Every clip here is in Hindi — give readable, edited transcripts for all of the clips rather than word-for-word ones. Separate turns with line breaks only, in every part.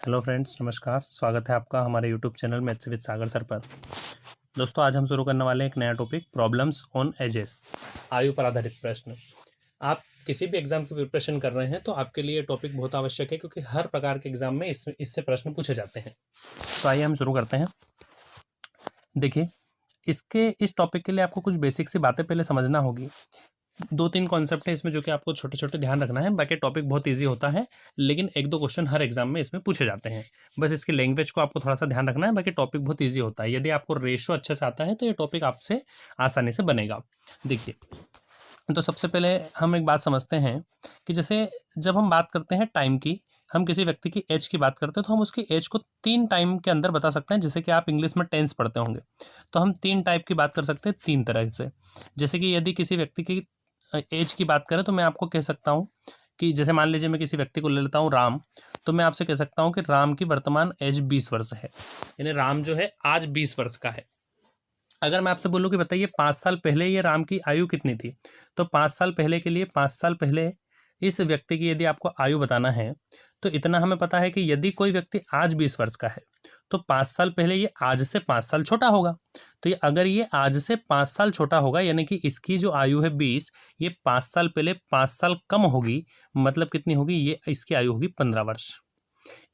हेलो फ्रेंड्स, नमस्कार। स्वागत है आपका हमारे YouTube channel maths with Sagar sir पर। दोस्तों, आज हम शुरू करने वाले हैं एक नया टॉपिक, प्रॉब्लम्स ऑन एजेस, आयु पर आधारित प्रश्न। आप किसी भी एग्जाम की प्रिपरेशन कर रहे हैं तो आपके लिए टॉपिक बहुत आवश्यक है, क्योंकि हर प्रकार के एग्जाम में इससे प्रश्न पूछे जाते हैं। तो आइए हम शुरू करते हैं। देखिए, इस टॉपिक के लिए आपको कुछ बेसिक सी बातें पहले समझना होगी। 2-3 कॉन्सेप्ट है इसमें जो कि आपको छोटे छोटे ध्यान रखना है। बाकी टॉपिक बहुत इजी होता है, लेकिन 1-2 क्वेश्चन हर एग्जाम में इसमें पूछे जाते हैं। बस इसकी लैंग्वेज को आपको थोड़ा सा ध्यान रखना है। बाकी टॉपिक बहुत इजी होता है। यदि आपको रेशो अच्छे से आता है तो ये टॉपिक आपसे आसानी से बनेगा। देखिए, तो सबसे पहले हम एक बात समझते हैं कि जैसे जब हम बात करते हैं टाइम की, हम किसी व्यक्ति की एज की बात करते हैं तो हम उसकी एज को 3 टाइम के अंदर बता सकते हैं। जैसे कि आप इंग्लिश में टेंस पढ़ते होंगे, तो हम 3 टाइप की बात कर सकते हैं, 3 तरह से। जैसे कि यदि किसी व्यक्ति की एज की बात करें तो मैं आपको कह सकता हूँ कि जैसे मान लीजिए मैं किसी व्यक्ति को ले लेता हूँ राम, तो मैं आपसे कह सकता हूँ कि राम की वर्तमान एज 20 वर्ष है। यानी राम जो है आज 20 वर्ष का है। अगर मैं आपसे बोलूँ कि बताइए 5 साल पहले ये राम की आयु कितनी थी, तो 5 साल पहले के लिए 5 साल पहले इस व्यक्ति की यदि आपको आयु बताना है तो इतना हमें पता है कि यदि कोई व्यक्ति आज 20 वर्ष का है तो 5 साल पहले ये आज से 5 साल छोटा होगा। तो ये अगर ये आज से 5 साल छोटा होगा, यानी कि इसकी जो आयु है 20, ये 5 साल पहले 5 साल कम होगी, मतलब कितनी होगी, ये इसकी आयु होगी 15 वर्ष।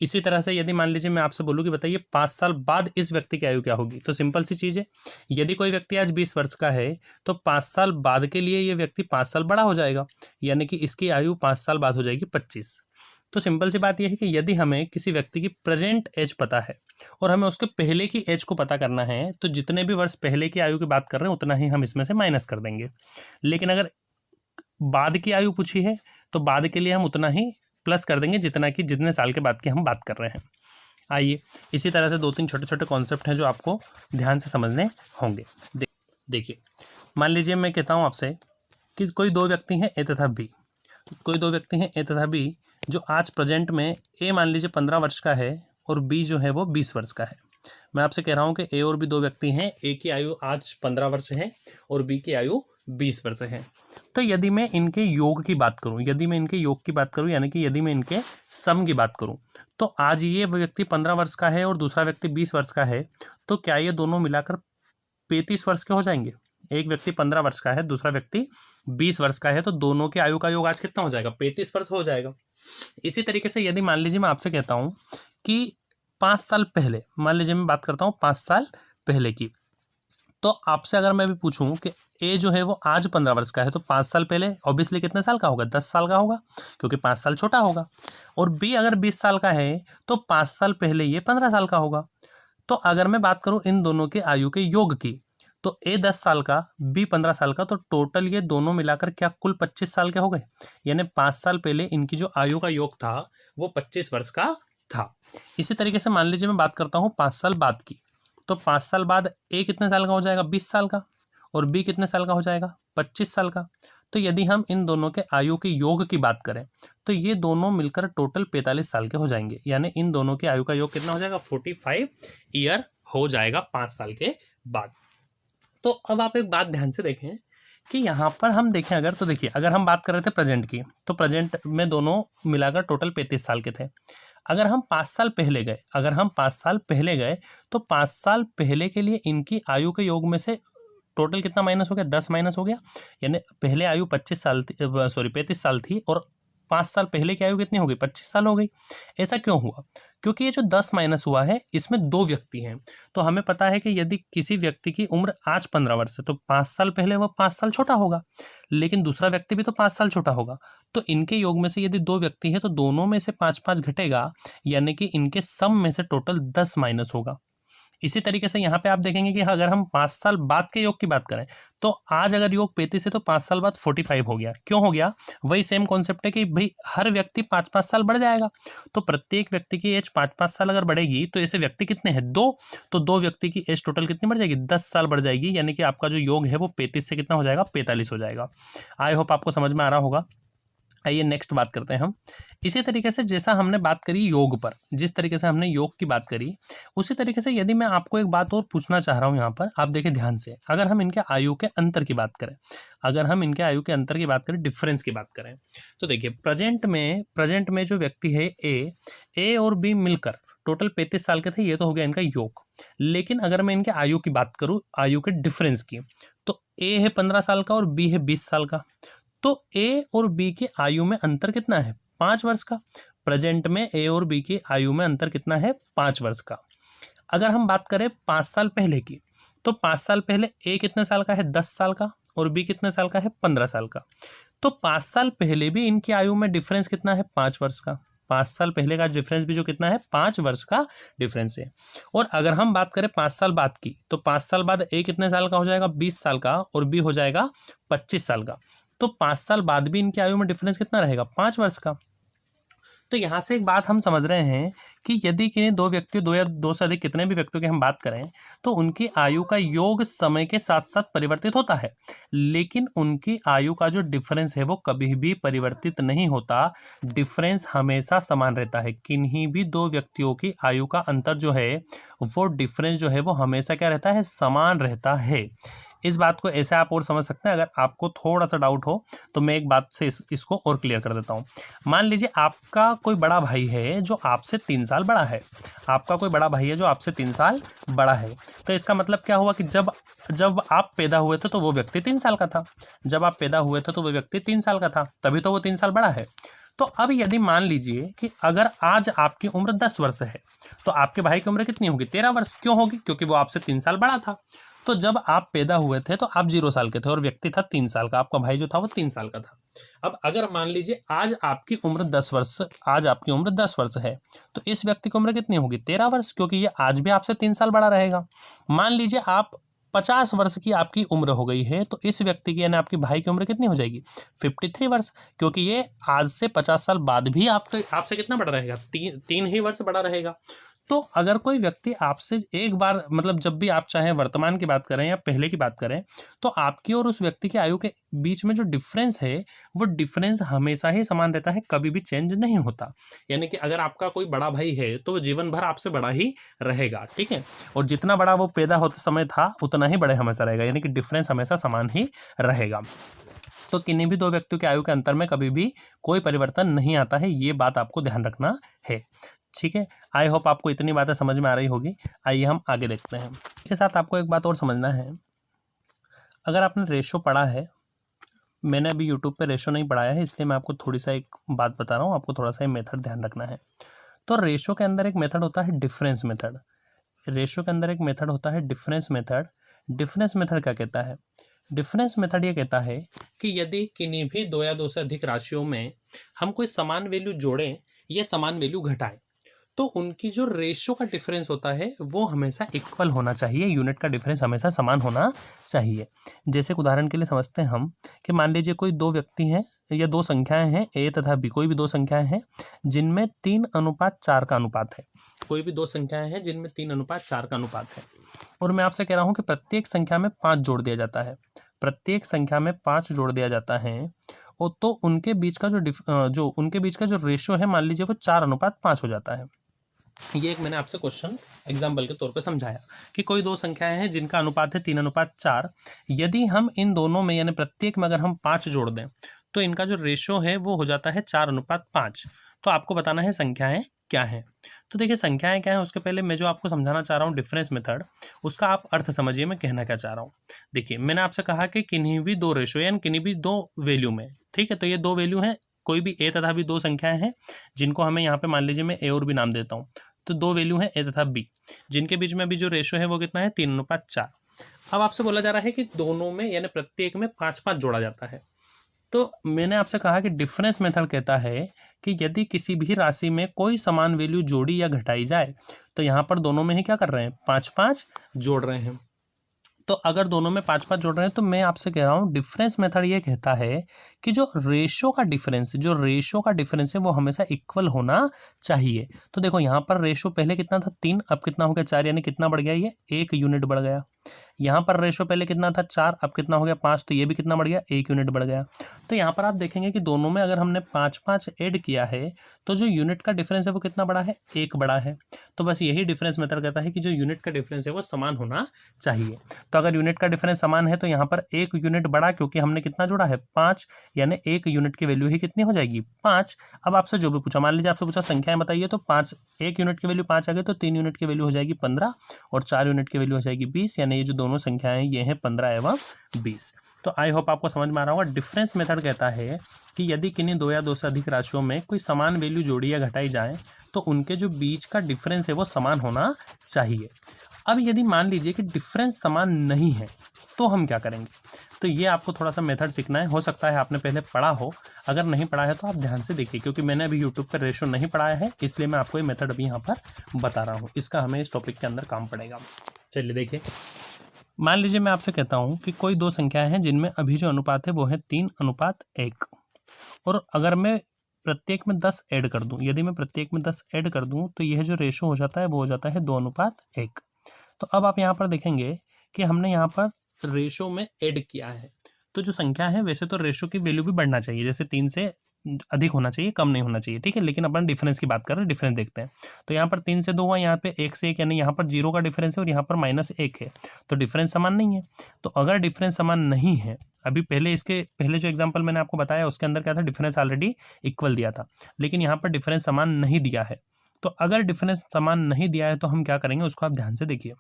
इसी तरह से यदि मान लीजिए मैं आपसे बोलूँ कि बताइए 5 साल बाद इस व्यक्ति की आयु क्या होगी, तो सिंपल सी चीज़ है, यदि कोई व्यक्ति आज 20 वर्ष का है तो 5 साल बाद के लिए ये व्यक्ति 5 साल बड़ा हो जाएगा, यानी कि इसकी आयु 5 साल बाद हो जाएगी 25। तो सिंपल सी बात यह है कि यदि हमें किसी व्यक्ति की प्रेजेंट एज पता है और हमें उसके पहले की एज को पता करना है, तो जितने भी वर्ष पहले की आयु की बात कर रहे हैं उतना ही हम इसमें से माइनस कर देंगे। लेकिन अगर बाद की आयु पूछी है तो बाद के लिए हम उतना ही प्लस कर देंगे जितने साल के बाद की हम बात कर रहे हैं। आइए, इसी तरह से 2-3 छोटे छोटे कॉन्सेप्ट हैं जो आपको ध्यान से समझने होंगे। देखिए, मान लीजिए मैं कहता हूँ आपसे कि कोई 2 व्यक्ति हैं, ए तथा बी। कोई 2 व्यक्ति हैं, ए तथा बी, जो आज प्रेजेंट में ए मान लीजिए 15 वर्ष का है और बी जो है वो 20 वर्ष का है। मैं आपसे कह रहा हूँ कि ए और बी 2 व्यक्ति हैं, ए की आयु आज 15 वर्ष है और बी की आयु 20 वर्ष है। तो यदि मैं इनके योग की बात करूं, यानी कि यदि मैं इनके सम की बात करूं, तो आज ये व्यक्ति 15 वर्ष का है और दूसरा व्यक्ति 20 वर्ष का है, तो क्या ये दोनों मिलाकर 35 वर्ष के हो जाएंगे? एक व्यक्ति 15 वर्ष का है, दूसरा व्यक्ति 20 वर्ष का है, तो दोनों के आयु का योग आज कितना हो जाएगा? 35 वर्ष हो जाएगा। इसी तरीके से यदि मान लीजिए मैं आपसे कहता हूँ कि 5 साल पहले, मान लीजिए मैं बात करता हूँ 5 साल पहले की, तो आपसे अगर मैं भी पूछूं कि ए जो है वो आज 15 वर्ष का है, तो 5 साल पहले ऑब्वियसली कितने साल का होगा? 10 साल का होगा, क्योंकि 5 साल छोटा होगा। और बी अगर 20 साल का है तो 5 साल पहले ये 15 साल का होगा। तो अगर मैं बात करूं इन दोनों के आयु के योग की, तो ए 10 साल का, बी 15 साल का, तो टोटल ये दोनों मिलाकर क्या कुल 25 साल के हो गए। यानी 5 साल पहले इनकी जो आयु का योग था वो 25 वर्ष का था। इसी तरीके से मान लीजिए मैं बात करता हूँ 5 साल बाद की, तो 5 साल बाद ए कितने साल का हो जाएगा? 20 साल का। और बी कितने साल का हो जाएगा? 25 साल का। तो यदि हम इन दोनों के आयु के योग की बात करें तो ये दोनों मिलकर टोटल 45 साल के हो जाएंगे। यानी इन दोनों के आयु का योग कितना हो जाएगा? 45 ईयर हो जाएगा 5 साल के बाद। तो अब आप एक बात ध्यान से देखें कि यहाँ पर हम देखें अगर, तो देखिए, अगर हम बात कर रहे थे प्रेजेंट की, तो प्रेजेंट में दोनों मिलाकर टोटल 35 साल के थे। अगर हम 5 साल पहले गए तो 5 साल पहले के लिए इनकी आयु के योग में से टोटल कितना माइनस हो गया? 10 माइनस हो गया। यानी पहले आयु 35 साल थी और 5 साल पहले की आयु कितनी हो गई? 25 साल हो गई। ऐसा क्यों हुआ? क्योंकि ये जो 10 माइनस हुआ है इसमें 2 व्यक्ति हैं। तो हमें पता है कि यदि किसी व्यक्ति की उम्र आज 15 वर्ष है तो 5 साल पहले वह 5 साल छोटा होगा, लेकिन दूसरा व्यक्ति भी तो 5 साल छोटा होगा। तो इनके योग में से यदि 2 व्यक्ति हैं तो दोनों में से 5-5 घटेगा, यानी कि इनके सम में से टोटल 10 माइनस होगा। इसी तरीके से यहाँ पे आप देखेंगे कि अगर हम 5 साल बाद के योग की बात करें तो आज अगर योग 35 है तो 5 साल बाद 45 हो गया। क्यों हो गया? वही सेम कॉन्सेप्ट है कि भाई हर व्यक्ति 5-5 साल बढ़ जाएगा, तो प्रत्येक व्यक्ति की एज 5-5 साल अगर बढ़ेगी तो ऐसे व्यक्ति कितने हैं? 2। तो 2 व्यक्ति की एज टोटल कितनी बढ़ जाएगी? 10 साल बढ़ जाएगी। यानी कि आपका जो योग है वो 35 से कितना हो जाएगा? 45 हो जाएगा। आई होप आपको समझ में आ रहा होगा। आइए नेक्स्ट बात करते हैं हम। इसी तरीके से जैसा हमने बात करी योग पर, जिस तरीके से हमने योग की बात करी, उसी तरीके से यदि मैं आपको एक बात और पूछना चाह रहा हूँ यहाँ पर, आप देखिए ध्यान से। अगर हम इनके आयु के अंतर की बात करें, अगर हम इनके आयु के अंतर की बात करें, डिफरेंस की बात करें, तो देखिए प्रेजेंट में जो व्यक्ति है ए और बी मिलकर टोटल 35 साल के थे, ये तो हो गया इनका योग। लेकिन अगर मैं इनके आयु की बात करूँ, आयु के डिफरेंस की, तो ए है 15 साल का और बी है 20 साल का। तो ए और बी की आयु में अंतर कितना है? 5 वर्ष का। प्रेजेंट में ए और बी की आयु में अंतर कितना है? 5 वर्ष का। अगर हम बात करें 5 साल पहले की, तो 5 साल पहले ए कितने साल का है? 10 साल का, और बी कितने साल का है? 15 साल का। तो 5 साल पहले भी इनकी आयु में डिफरेंस कितना है? 5 वर्ष का। 5 साल पहले का डिफरेंस भी जो कितना है? 5 वर्ष का डिफरेंस है। और अगर हम बात करें 5 साल बाद की, तो 5 साल बाद ए कितने साल का हो जाएगा? 20 साल का, और बी हो जाएगा 25 साल का। तो 5 साल बाद भी इनकी आयु में डिफरेंस कितना रहेगा? 5 वर्ष का। तो यहाँ से एक बात हम समझ रहे हैं कि यदि किन्हीं दो व्यक्ति, दो या दो से अधिक कितने भी व्यक्तियों की हम बात करें, तो उनकी आयु का योग समय के साथ साथ परिवर्तित होता है, लेकिन उनकी आयु का जो डिफरेंस है वो कभी भी परिवर्तित नहीं होता। डिफरेंस हमेशा समान रहता है। किन्हीं भी दो व्यक्तियों की आयु का अंतर जो है, वो डिफरेंस जो है वो हमेशा क्या रहता है? समान रहता है। इस बात को ऐसे आप और समझ सकते हैं। अगर आपको थोड़ा सा डाउट हो तो मैं एक बात से इसको और क्लियर कर देता हूँ। मान लीजिए आपका कोई बड़ा भाई है जो आपसे 3 साल बड़ा है। आपका कोई बड़ा भाई है जो आपसे 3 साल बड़ा है। तो इसका मतलब क्या हुआ कि जब आप पैदा हुए थे तो वो व्यक्ति 3 साल का था। जब आप पैदा हुए थे तो वो व्यक्ति 3 साल का था, तभी तो वो 3 साल बड़ा है। तो अब यदि मान लीजिए कि अगर आज आपकी उम्र 10 वर्ष है, तो आपके भाई की उम्र कितनी होगी? 13 वर्ष। क्यों होगी? क्योंकि वो आपसे 3 साल बड़ा था। तो जब आप पैदा हुए थे तो आप 0 साल के थे और व्यक्ति था 3 साल का, आपका भाई जो था वो 3 साल का था। अब अगर मान लीजिए आज आपकी उम्र 10 वर्ष, आज आपकी उम्र 10 वर्ष है, तो इस व्यक्ति की उम्र कितनी होगी? 13 वर्ष, क्योंकि ये आज भी आपसे 3 साल बड़ा रहेगा। मान लीजिए आप 50 वर्ष की आपकी उम्र हो गई है, तो इस व्यक्ति की यानी आपके भाई की उम्र कितनी हो जाएगी? 53 वर्ष, क्योंकि ये आज से 50 साल बाद भी आपसे कितना बड़ा रहेगा? 3 ही वर्ष बड़ा रहेगा। तो अगर कोई व्यक्ति आपसे एक बार, मतलब जब भी आप चाहें वर्तमान की बात करें या पहले की बात करें, तो आपकी और उस व्यक्ति की आयु के बीच में जो डिफरेंस है, वो डिफरेंस हमेशा ही समान रहता है, कभी भी चेंज नहीं होता। यानी कि अगर आपका कोई बड़ा भाई है तो वो जीवन भर आपसे बड़ा ही रहेगा, ठीक है। और जितना बड़ा वो पैदा होते समय था उतना ही बड़े हमेशा रहेगा, यानी कि डिफरेंस हमेशा समान ही रहेगा। तो किन्हीं भी दो व्यक्तियों के आयु के अंतर में कभी भी कोई परिवर्तन नहीं आता है, ये बात आपको ध्यान रखना है, ठीक है। आई होप आपको इतनी बातें समझ में आ रही होगी। आइए हम आगे देखते हैं। इसके साथ आपको एक बात और समझना है। अगर आपने रेशो पढ़ा है, मैंने अभी यूट्यूब पे रेशो नहीं पढ़ाया है, इसलिए मैं आपको थोड़ी सा एक बात बता रहा हूँ, आपको थोड़ा सा ये मेथड ध्यान रखना है। तो रेशो के अंदर एक मेथड होता है डिफरेंस मेथड। रेशो के अंदर एक मेथड होता है डिफरेंस मेथड। डिफरेंस मेथड क्या कहता है? डिफरेंस मेथड ये कहता है कि यदि किन्हीं भी दो या दो से अधिक राशियों में हम कोई समान वैल्यू जोड़ें या समान वैल्यू घटाएं, तो उनकी जो रेशो का डिफरेंस होता है वो हमेशा इक्वल होना चाहिए। यूनिट का डिफरेंस हमेशा समान होना चाहिए। जैसे उदाहरण के लिए समझते हैं हम कि मान लीजिए कोई दो व्यक्ति हैं या दो संख्याएं हैं, ए तथा बी, कोई भी दो संख्याएं हैं जिनमें 3:4 का अनुपात है। कोई भी दो संख्याएं हैं जिनमें 3:4 का अनुपात है, और मैं आपसे कह रहा हूँ कि प्रत्येक संख्या में 5 जोड़ दिया जाता है। प्रत्येक संख्या में 5 जोड़ दिया जाता है, और तो उनके बीच का उनके बीच का जो रेशो है, मान लीजिए वो 4:5 हो जाता है। ये एक मैंने आपसे क्वेश्चन एग्जाम्पल के तौर पे समझाया कि कोई दो संख्याएं हैं जिनका अनुपात है 3:4। यदि हम इन दोनों में यानी प्रत्येक में अगर हम 5 जोड़ दें तो इनका जो रेशो है वो हो जाता है 4:5। तो आपको बताना है संख्याएं क्या हैं। तो देखिए संख्याएं क्या हैं, उसके पहले मैं जो आपको समझाना चाह रहा हूँ डिफरेंस मेथड, उसका आप अर्थ समझिए मैं कहना क्या चाह रहा हूँ। देखिए मैंने आपसे कहा कि किन्हीं भी दो रेशो यानी किन्हीं भी दो वैल्यू में, ठीक है, तो ये दो वैल्यू हैं, कोई भी ए तथा बी दो संख्याएं हैं जिनको हमें यहाँ पे मान लीजिए मैं ए और बी नाम देता हूँ। तो दो वैल्यू है ए तथा बी, जिनके बीच में अभी जो रेशो है वो कितना है 3:4। अब आपसे बोला जा रहा है कि दोनों में यानी प्रत्येक में 5-5 जोड़ा जाता है। तो मैंने आपसे कहा कि डिफरेंस मेथड कहता है कि यदि किसी भी राशि में कोई समान वैल्यू जोड़ी या घटाई जाए तो यहाँ पर दोनों में ही क्या कर रहे हैं? 5-5 जोड़ रहे हैं। तो अगर दोनों में 5-5 जोड़ रहे हैं तो मैं आपसे कह रहा हूँ डिफरेंस मेथड ये कहता है कि जो रेशो का डिफरेंस है वो हमेशा इक्वल होना चाहिए। तो देखो यहाँ पर रेशो पहले कितना था 3, अब कितना हो गया 4, यानी कितना बढ़ गया, ये 1 यूनिट बढ़ गया। यहाँ पर रेशो पहले कितना था 4, अब कितना हो गया 5, तो ये भी कितना बढ़ गया, 1 यूनिट बढ़ गया। तो यहाँ पर आप देखेंगे कि दोनों में अगर हमने 5-5 ऐड किया है तो जो यूनिट का डिफरेंस है वो कितना बड़ा है, 1 बड़ा है। तो बस यही डिफरेंस मेथड कहता है कि जो यूनिट का डिफरेंस है वो समान होना चाहिए। तो अगर यूनिट का डिफरेंस समान है तो यहाँ पर 1 यूनिट बड़ा, क्योंकि हमने कितना जोड़ा है 5, यानी 1 यूनिट की वैल्यू ही कितनी हो जाएगी 5। अब आपसे जो भी पूछा, मान लीजिए आपसे पूछा संख्याएं बताइए, तो 5, 1 यूनिट की वैल्यू 5 आ गई, तो 3 यूनिट की वैल्यू हो जाएगी 15 और 4 यूनिट की वैल्यू हो जाएगी 20, यानी ये जो दोनों संख्याएं ये हैं 15 एवं 20। तो आई होप आपको समझ में आ रहा होगा। डिफरेंस मेथड कहता है कि यदि किन्हीं 2 या 2 से अधिक राशियों में कोई समान वैल्यू जोड़ी या घटाई जाए तो उनके जो बीच का डिफरेंस है वो समान होना चाहिए। अब यदि मान लीजिए कि डिफरेंस समान नहीं है तो हम क्या करेंगे, तो ये आपको थोड़ा सा मेथड सीखना है। हो सकता है आपने पहले पढ़ा हो, अगर नहीं पढ़ा है तो आप ध्यान से देखिए, क्योंकि मैंने अभी यूट्यूब पर रेशो नहीं पढ़ाया है, इसलिए मैं आपको ये मेथड अभी यहाँ पर बता रहा हूँ। इसका हमें इस टॉपिक के अंदर काम पड़ेगा। चलिए देखिए, मान लीजिए मैं आपसे कहता हूँ कि कोई 2 संख्याएं हैं जिनमें अभी जो अनुपात है वो है 3:1, और अगर मैं प्रत्येक में 10 ऐड कर दूं, यदि मैं प्रत्येक में 10 ऐड कर दूं तो यह जो रेशो हो जाता है वो हो जाता है 2:1। तो अब आप यहाँ पर देखेंगे कि हमने यहाँ पर रेशो में ऐड किया है, तो जो संख्या है वैसे तो रेशो की वैल्यू भी बढ़ना चाहिए, जैसे 3 से अधिक होना चाहिए, कम नहीं होना चाहिए, ठीक है। लेकिन अपन डिफरेंस की बात कर रहे हैं, डिफरेंस देखते हैं। तो यहाँ पर 3 से 2 हुआ, यहाँ पे 1 से 1, यानी यहाँ पर 0 का डिफरेंस है और यहाँ पर -1 है, तो डिफरेंस समान नहीं है। तो अगर डिफरेंस समान नहीं है, अभी इसके पहले जो एग्जाम्पल मैंने आपको बताया उसके अंदर क्या था, डिफरेंस ऑलरेडी इक्वल दिया था, लेकिन यहाँ पर डिफरेंस समान नहीं दिया है। तो अगर डिफरेंस समान नहीं दिया है तो हम क्या करेंगे, उसको आप ध्यान से देखिए।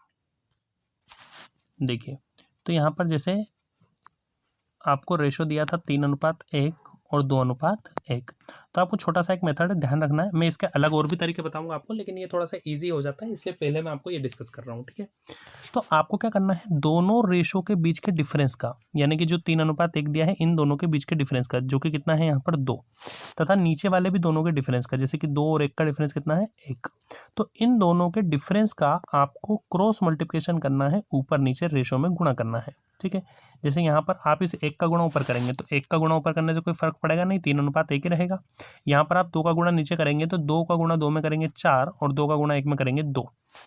तो यहाँ पर जैसे आपको रेशो दिया था 3:1 और 2:1, तो आपको छोटा सा एक मेथड ध्यान रखना है। मैं इसके अलग और भी तरीके बताऊंगा आपको, लेकिन ये थोड़ा सा इजी हो जाता है, इसलिए पहले मैं आपको ये डिस्कस कर रहा हूँ, ठीक है। तो आपको क्या करना है, दोनों रेशो के बीच के डिफरेंस का, यानी कि जो 3:1 दिया है इन दोनों के बीच के डिफरेंस का, जो कि कितना है यहाँ पर 2, तथा नीचे वाले भी दोनों के डिफरेंस का, जैसे कि 2 और 1 का डिफरेंस कितना है 1। तो इन दोनों के डिफरेंस का आपको क्रॉस मल्टीप्लिकेशन करना है, ऊपर नीचे रेशो में गुणा करना है, ठीक है। जैसे यहाँ पर आप इस 1 का गुणा ऊपर करेंगे तो 1 का गुणा ऊपर करने से कोई फर्क पड़ेगा नहीं, 3:1 ही रहेगा। यहाँ पर आप 2 का गुणा नीचे करेंगे तो 2 का गुणा 2 में करेंगे 4 और 2 का गुणा 1 में करेंगे 2,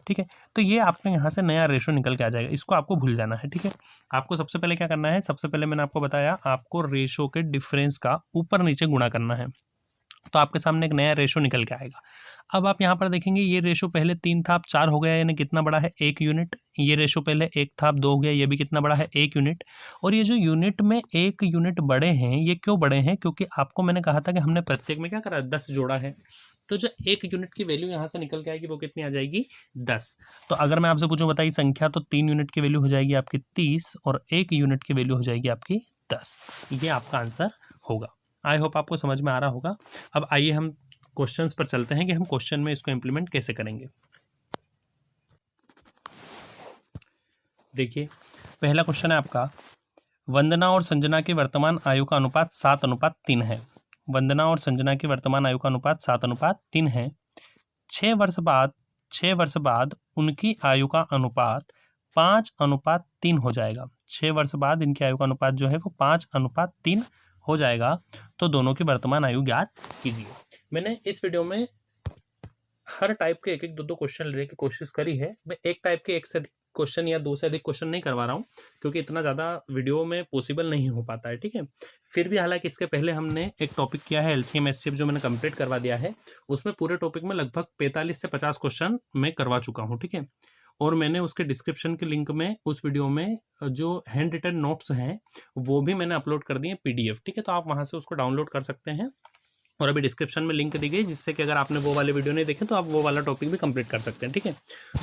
ठीक है। तो ये आपके यहाँ से नया रेशो निकल के आ जाएगा, इसको आपको भूल जाना है, ठीक है। आपको सबसे पहले क्या करना है, सबसे पहले मैंने आपको बताया आपको रेशो के डिफरेंस का ऊपर नीचे गुणा करना है, तो आपके सामने एक नया रेशो निकल के आएगा। अब आप यहाँ पर देखेंगे ये रेशो पहले 3 था, अब 4 हो गया, यानी कितना बड़ा है 1 यूनिट। ये रेशो पहले 1 था, अब 2 हो गया, ये भी कितना बड़ा है 1 यूनिट। और ये जो यूनिट में 1 यूनिट बड़े हैं, ये क्यों बड़े हैं, क्योंकि आपको मैंने कहा था कि हमने प्रत्येक में क्या करा, 10 जोड़ा है। तो जो 1 यूनिट की वैल्यू यहाँ से निकल के आएगी वो कितनी आ जाएगी 10। तो अगर मैं आपसे पूछूं बताइए संख्या, तो 3 यूनिट की वैल्यू हो जाएगी आपकी 30 और 1 यूनिट की वैल्यू हो जाएगी आपकी 10। ये आपका आंसर होगा। आई होप आपको समझ में आ रहा होगा। अब आइए हम क्वेश्चंस पर चलते हैं कि हम क्वेश्चन में इसको इम्प्लीमेंट कैसे करेंगे। देखिए पहला क्वेश्चन है आपका, वंदना और संजना की वर्तमान आयु का अनुपात 7:3 है। वंदना और संजना की वर्तमान आयु का अनुपात 7:3 है। 6 वर्ष बाद उनकी आयु का अनुपात 5:3 हो जाएगा। 6 वर्ष बाद इनकी आयु का अनुपात जो है वो 5:3 हो जाएगा। तो दोनों की वर्तमान आयु ज्ञात कीजिए। मैंने इस वीडियो में हर टाइप के एक 2 क्वेश्चन लेने की कोशिश करी है। मैं एक टाइप के 1 से अधिक क्वेश्चन या 2 से अधिक क्वेश्चन नहीं करवा रहा हूँ, क्योंकि इतना ज़्यादा वीडियो में पॉसिबल नहीं हो पाता है, ठीक है। फिर भी हालांकि इसके पहले हमने एक टॉपिक किया है एलसीएम एचसीएफ, जो मैंने कंप्लीट करवा दिया है। उसमें पूरे टॉपिक में लगभग 45 से 50 क्वेश्चन मैं करवा चुका हूँ, ठीक है। और मैंने उसके डिस्क्रिप्शन के लिंक में उस वीडियो में जो हैंड रिटन नोट्स हैं वो भी मैंने अपलोड कर दिए PDF, ठीक है। तो आप वहाँ से उसको डाउनलोड कर सकते हैं, और अभी डिस्क्रिप्शन में लिंक दी गई, जिससे कि अगर आपने वो वाले वीडियो नहीं देखे तो आप वो वाला टॉपिक भी कंप्लीट कर सकते हैं, ठीक है।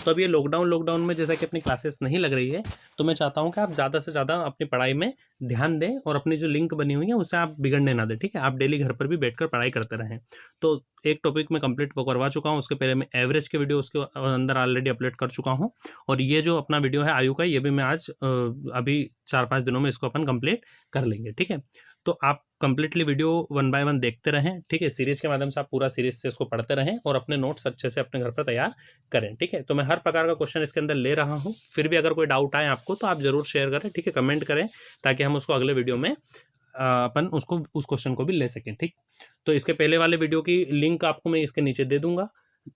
तो अब ये लॉकडाउन में जैसा कि अपनी क्लासेस नहीं लग रही है, तो मैं चाहता हूँ कि आप ज़्यादा से ज़्यादा अपनी पढ़ाई में ध्यान दें और अपनी जो लिंक बनी हुई है उसे आप बिगड़ने ना दें, ठीक है। आप डेली घर पर भी बैठकर पढ़ाई करते रहें। तो एक टॉपिक में कंप्लीट वो करवा चुका हूँ, उसके पहले मैं एवरेज के वीडियो उसके अंदर ऑलरेडी अपलोड कर चुका हूँ, और ये जो अपना वीडियो है आयु का, ये भी मैं आज अभी 4-5 दिनों में इसको अपन कंप्लीट कर लेंगे, ठीक है। तो आप कंप्लीटली वीडियो 1 बाय 1 देखते रहें, ठीक है। सीरीज के माध्यम से आप पूरा सीरीज से इसको पढ़ते रहें और अपने नोट्स अच्छे से अपने घर पर तैयार करें, ठीक है। तो मैं हर प्रकार का क्वेश्चन इसके अंदर ले रहा हूँ, फिर भी अगर कोई डाउट आए आपको तो आप जरूर शेयर करें, ठीक है, कमेंट करें, ताकि हम उसको अगले वीडियो में अपन उसको उस क्वेश्चन को भी ले सकें, ठीक। तो इसके पहले वाले वीडियो की लिंक आपको मैं इसके नीचे दे दूंगा,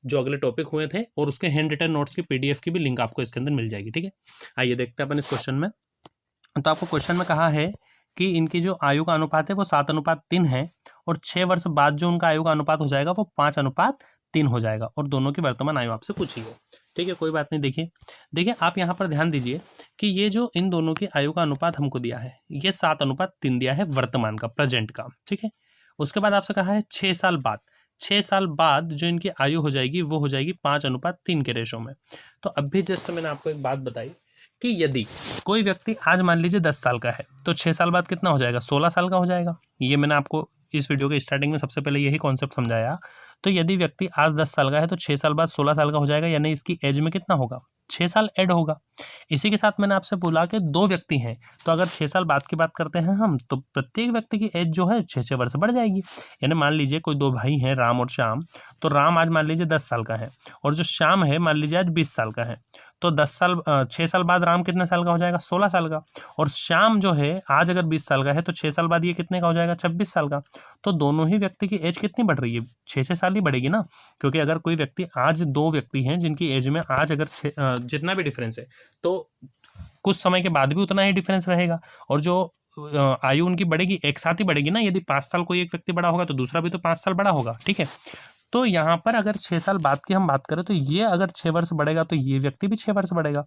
जो अगले टॉपिक हुए थे, और उसके हैंड रिटन नोट्स की PDF की भी लिंक आपको इसके अंदर मिल जाएगी, ठीक है। आइए देखते हैं अपन इस क्वेश्चन में। तो आपको क्वेश्चन में कहा है कि इनकी जो आयु का अनुपात है वो 7:3 है, और 6 वर्ष बाद जो उनका आयु का अनुपात हो जाएगा वो 5:3 हो जाएगा, और दोनों की वर्तमान आयु आपसे पूछी है, ठीक है। कोई बात नहीं। देखिए आप यहाँ पर ध्यान दीजिए कि ये जो इन दोनों की आयु का अनुपात हमको दिया है, ये 7:3 दिया है वर्तमान का, प्रेजेंट का, ठीक है। उसके बाद आपसे कहा है 6 साल बाद, 6 साल बाद जो इनकी आयु हो जाएगी वो हो जाएगी 5:3 के रेशो में। तो अभी जस्ट मैंने आपको एक बात बताई कि यदि कोई व्यक्ति आज मान लीजिए 10 साल का है तो 6 साल बाद कितना हो जाएगा, 16 साल का हो जाएगा। ये मैंने आपको इस वीडियो के स्टार्टिंग में सबसे पहले यही कॉन्सेप्ट समझाया। तो यदि व्यक्ति आज 10 साल का है तो 6 साल बाद 16 साल का हो जाएगा, यानी इसकी एज में कितना होगा, 6 साल ऐड होगा। इसी के साथ मैंने आपसे बोला कि 2 व्यक्ति हैं, तो अगर 6 साल बाद की बात करते हैं हम, तो प्रत्येक व्यक्ति की एज जो है 6-6 वर्ष बढ़ जाएगी। यानी मान लीजिए कोई 2 भाई हैं, राम और श्याम, तो राम आज मान लीजिए 10 साल का है, और जो श्याम है मान लीजिए आज 20 साल का है। तो 6 साल बाद राम कितने साल का हो जाएगा, 16 साल का। और श्याम जो है आज अगर 20 साल का है तो 6 साल बाद ये कितने का हो जाएगा, 26 साल का। तो दोनों ही व्यक्ति की एज कितनी बढ़ रही है, 6-6 साल ही बढ़ेगी ना, क्योंकि अगर कोई व्यक्ति आज 2 व्यक्ति हैं जिनकी एज में आज अगर जितना भी डिफरेंस है, तो कुछ समय के बाद भी उतना ही डिफरेंस रहेगा, और जो आयु उनकी बढ़ेगी एक साथ ही बढ़ेगी ना। यदि 5 साल कोई एक व्यक्ति बड़ा होगा तो दूसरा भी तो 5 साल बड़ा होगा, ठीक है। तो यहाँ पर अगर 6 साल बाद की हम बात करें तो ये अगर 6 वर्ष बढ़ेगा तो ये व्यक्ति भी 6 वर्ष बढ़ेगा,